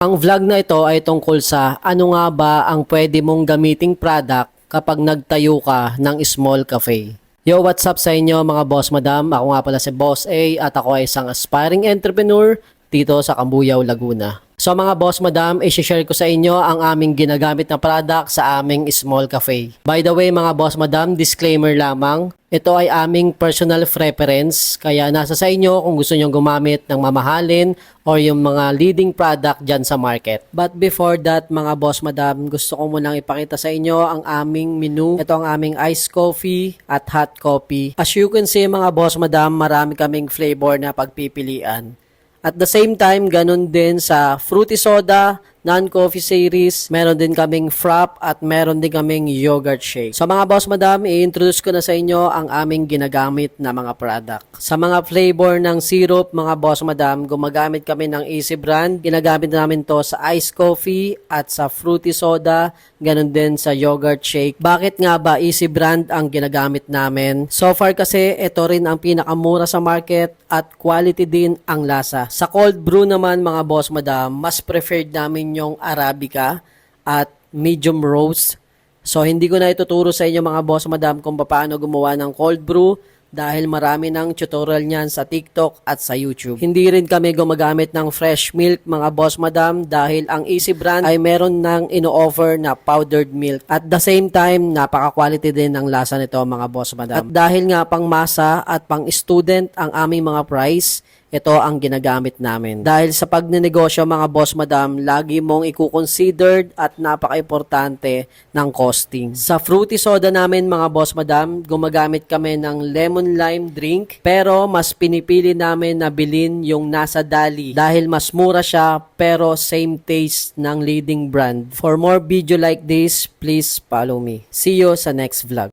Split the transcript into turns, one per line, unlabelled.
Ang vlog na ito ay tungkol sa ano nga ba ang pwede mong gamiting product kapag nagtayo ka ng small cafe. Yo, what's up sa inyo mga boss madam? Ako nga pala si Boss A at ako ay isang aspiring entrepreneur dito sa Cambuyao, Laguna. So mga boss madam, i-share ko sa inyo ang aming ginagamit na product sa aming small cafe. By the way mga boss madam, disclaimer lamang, ito ay aming personal preference kaya nasa sa inyo kung gusto nyo gumamit ng mamahalin or yung mga leading product dyan sa market. But before that mga boss madam, gusto ko munang ipakita sa inyo ang aming menu. Ito ang aming iced coffee at hot coffee. As you can see mga boss madam, marami kaming flavor na pagpipilian. At the same time, ganun din sa fruity soda, non-coffee series, meron din kaming frap at meron din kaming yogurt shake. So mga boss madam, i-introduce ko na sa inyo ang aming ginagamit na mga product. Sa mga flavor ng syrup, mga boss madam, gumagamit kami ng Easy Brand. Ginagamit namin to sa iced coffee at sa fruity soda, ganun din sa yogurt shake. Bakit nga ba Easy Brand ang ginagamit namin? So far kasi, ito rin ang pinakamura sa market at quality din ang lasa. Sa cold brew naman mga boss madam, mas preferred namin yung Arabica at medium roast. So hindi ko na ituturo sa inyo mga boss madam kung paano gumawa ng cold brew dahil marami ng tutorial niyan sa TikTok at sa YouTube. Hindi rin kami gumagamit ng fresh milk mga boss madam dahil ang Easy Brand ay meron ng ino-offer na powdered milk. At the same time, napaka-quality din ang lasa nito mga boss madam. At dahil nga pang masa at pang student ang aming mga price, ito ang ginagamit namin. Dahil sa pagnenegosyo mga boss madam, lagi mong i-considered at napaka-importante ng costing. Sa fruity soda namin mga boss madam, gumagamit kami ng lemon lime drink pero mas pinipili namin na bilhin yung nasa Dali dahil mas mura siya pero same taste ng leading brand. For more video like this, please follow me. See you sa next vlog.